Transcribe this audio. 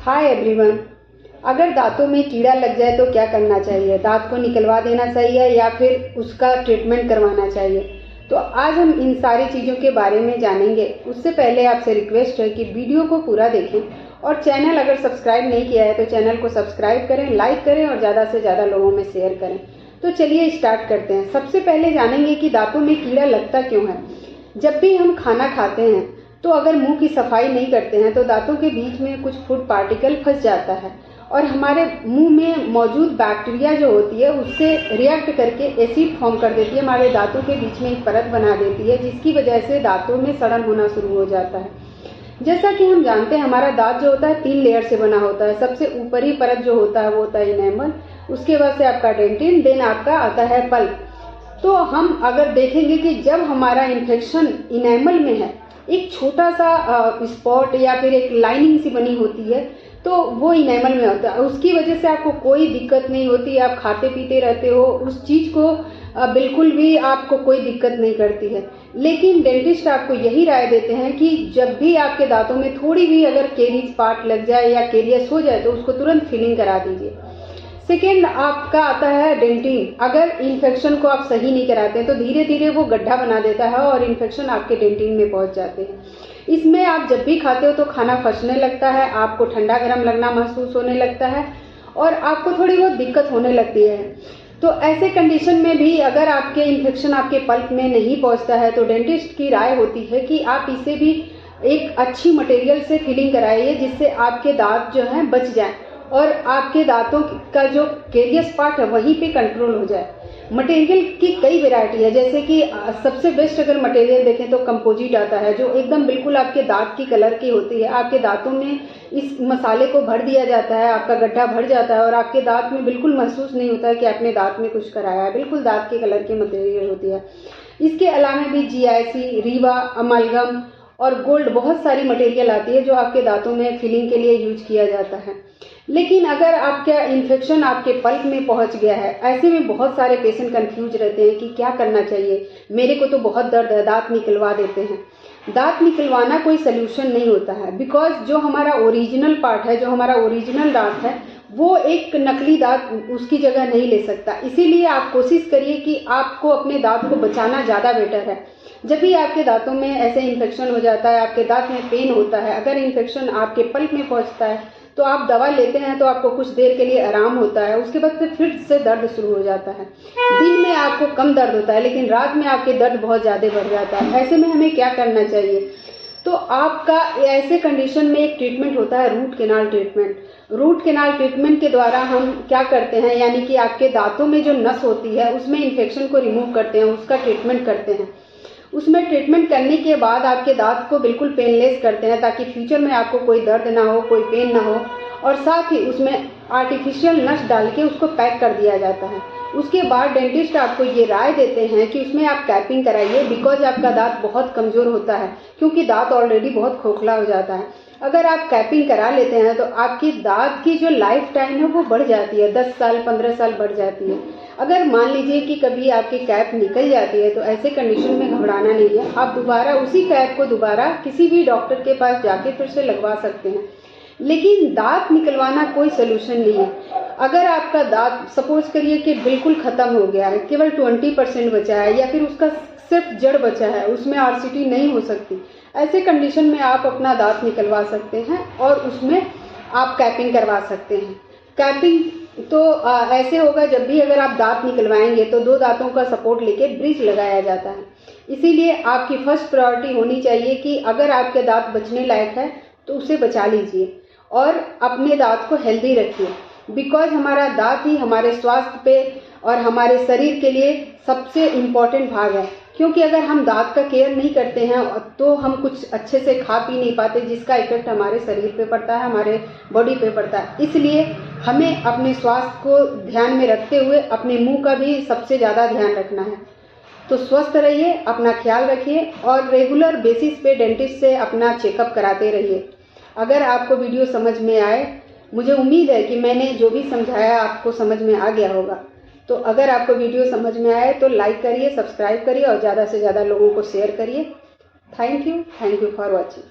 Hi everyone. अगर दांतों में कीड़ा लग जाए तो क्या करना चाहिए? दांत को निकलवा देना चाहिए या फिर उसका ट्रीटमेंट करवाना चाहिए? तो आज हम इन सारी चीज़ों के बारे में जानेंगे। उससे पहले आपसे रिक्वेस्ट है कि वीडियो को पूरा देखें और चैनल अगर सब्सक्राइब नहीं किया है तो चैनल को सब्सक्राइब करें, लाइक करें और ज़्यादा से ज़्यादा लोगों में शेयर करें। तो चलिए स्टार्ट करते हैं। सबसे पहले जानेंगे कि दांतों में कीड़ा लगता क्यों है। जब भी हम खाना खाते हैं तो अगर मुंह की सफाई नहीं करते हैं तो दांतों के बीच में कुछ फूड पार्टिकल फंस जाता है और हमारे मुंह में मौजूद बैक्टीरिया जो होती है उससे रिएक्ट करके एसिड फॉर्म कर देती है, हमारे दांतों के बीच में एक परत बना देती है, जिसकी वजह से दांतों में सड़न होना शुरू हो जाता है। जैसा कि हम जानते हैं हमारा दांत जो होता है 3 लेयर से बना होता है। सबसे ऊपरी परत जो होता है वो होता है इनेमल, उसके बाद से आपका डेंटिन, देन आपका आता है पल्प। तो हम अगर देखेंगे कि जब हमारा इन्फेक्शन इनेमल में है, एक छोटा सा स्पॉट या फिर एक लाइनिंग सी बनी होती है तो वो इनेमल में होता है, उसकी वजह से आपको कोई दिक्कत नहीं होती, आप खाते पीते रहते हो, उस चीज़ को बिल्कुल भी आपको कोई दिक्कत नहीं करती है। लेकिन डेंटिस्ट आपको यही राय देते हैं कि जब भी आपके दांतों में थोड़ी भी अगर केरीज पार्ट लग जाए या केरियस हो जाए तो उसको तुरंत फिलिंग करा दीजिए। सेकेंड आपका आता है डेंटिन। अगर इन्फेक्शन को आप सही नहीं कराते हैं तो धीरे धीरे वो गड्ढा बना देता है और इन्फेक्शन आपके डेंटिन में पहुंच जाते हैं। इसमें आप जब भी खाते हो तो खाना फंसने लगता है, आपको ठंडा गर्म लगना महसूस होने लगता है और आपको थोड़ी बहुत दिक्कत होने लगती है। तो ऐसे कंडीशन में भी अगर आपके इन्फेक्शन आपके पल्प में नहीं पहुंचता है तो डेंटिस्ट की राय होती है कि आप इसे भी एक अच्छी मटेरियल से फिलिंग कराइए जिससे आपके दांत जो हैं बच जाएं और आपके दांतों का जो केरियस पार्ट है वहीं पे कंट्रोल हो जाए। मटेरियल की कई वैरायटी है, जैसे कि सबसे बेस्ट अगर मटेरियल देखें तो कंपोजिट आता है जो एकदम बिल्कुल आपके दांत की कलर की होती है। आपके दांतों में इस मसाले को भर दिया जाता है, आपका गड्ढा भर जाता है और आपके दांत में बिल्कुल महसूस नहीं होता है कि आपने दांत में कुछ कराया है, बिल्कुल दांत के कलर की मटेरियल होती है। इसके अलावा भी GIC, रीवा, अमालगम और गोल्ड बहुत सारी मटेरियल आती है जो आपके दांतों में फिलिंग के लिए यूज किया जाता है। लेकिन अगर आपका इन्फेक्शन आपके पल्प में पहुंच गया है, ऐसे में बहुत सारे पेशेंट कंफ्यूज रहते हैं कि क्या करना चाहिए, मेरे को तो बहुत दर्द है, दांत निकलवा देते हैं। दांत निकलवाना कोई सलूशन नहीं होता है, बिकॉज जो हमारा ओरिजिनल पार्ट है, जो हमारा ओरिजिनल दांत है, वो एक नकली दांत उसकी जगह नहीं ले सकता। इसीलिए आप कोशिश करिए कि आपको अपने दांत को बचाना ज़्यादा बेटर है। जब भी आपके दांतों में ऐसे इन्फेक्शन हो जाता है, आपके दांत में पेन होता है, अगर इन्फेक्शन आपके पल्प में पहुंचता है तो आप दवा लेते हैं तो आपको कुछ देर के लिए आराम होता है, उसके बाद फिर से दर्द शुरू हो जाता है। दिन में आपको कम दर्द होता है लेकिन रात में आपके दर्द बहुत ज़्यादा बढ़ जाता है। ऐसे में हमें क्या करना चाहिए? तो आपका ऐसे कंडीशन में एक ट्रीटमेंट होता है root canal treatment. Root canal treatment के द्वारा हम क्या करते हैं, यानी कि आपके दांतों में जो नस होती है उसमें इन्फेक्शन को रिमूव करते हैं, उसका ट्रीटमेंट करते हैं। उसमें ट्रीटमेंट करने के बाद आपके दांत को बिल्कुल पेनलेस करते हैं ताकि फ्यूचर में आपको कोई दर्द ना हो, कोई पेन ना हो, और साथ ही उसमें आर्टिफिशियल नस डाल के उसको पैक कर दिया जाता है। उसके बाद डेंटिस्ट आपको ये राय देते हैं कि उसमें आप कैपिंग कराइए, बिकॉज आपका दांत बहुत कमज़ोर होता है, क्योंकि दांत ऑलरेडी बहुत खोखला हो जाता है। अगर आप कैपिंग करा लेते हैं तो आपकी दांत की जो लाइफ टाइम है वो बढ़ जाती है, 10 साल 15 साल बढ़ जाती है। अगर मान लीजिए कि कभी आपकी कैप निकल जाती है तो ऐसे कंडीशन में घबराना नहीं है, आप दोबारा उसी कैप को दोबारा किसी भी डॉक्टर के पास जाके फिर से लगवा सकते हैं। लेकिन दांत निकलवाना कोई सोल्यूशन नहीं है। अगर आपका दांत सपोज करिए कि बिल्कुल ख़त्म हो गया है, केवल 20% बचा है या फिर उसका सिर्फ जड़ बचा है, उसमें RCT नहीं हो सकती, ऐसे कंडीशन में आप अपना दांत निकलवा सकते हैं और उसमें आप कैपिंग करवा सकते हैं। कैपिंग तो ऐसे होगा, जब भी अगर आप दांत निकलवाएंगे तो 2 दांतों का सपोर्ट लेके ब्रिज लगाया जाता है। इसीलिए आपकी फर्स्ट प्रायोरिटी होनी चाहिए कि अगर आपके दांत बचने लायक है तो उसे बचा लीजिए और अपने दांत को हेल्दी रखिए, बिकॉज हमारा दांत ही हमारे स्वास्थ्य पे और हमारे शरीर के लिए सबसे इम्पॉर्टेंट भाग है। क्योंकि अगर हम दांत का केयर नहीं करते हैं तो हम कुछ अच्छे से खा पी नहीं पाते, जिसका इफेक्ट हमारे शरीर पे पड़ता है, हमारे बॉडी पे पड़ता है। इसलिए हमें अपने स्वास्थ्य को ध्यान में रखते हुए अपने मुंह का भी सबसे ज़्यादा ध्यान रखना है। तो स्वस्थ रहिए, अपना ख्याल रखिए और रेगुलर बेसिस पे डेंटिस्ट से अपना चेकअप कराते रहिए। अगर आपको वीडियो समझ में आए, मुझे उम्मीद है कि मैंने जो भी समझाया आपको समझ में आ गया होगा। तो अगर आपको वीडियो समझ में आए तो लाइक करिए, सब्सक्राइब करिए और ज़्यादा से ज़्यादा लोगों को शेयर करिए। Thank you for watching.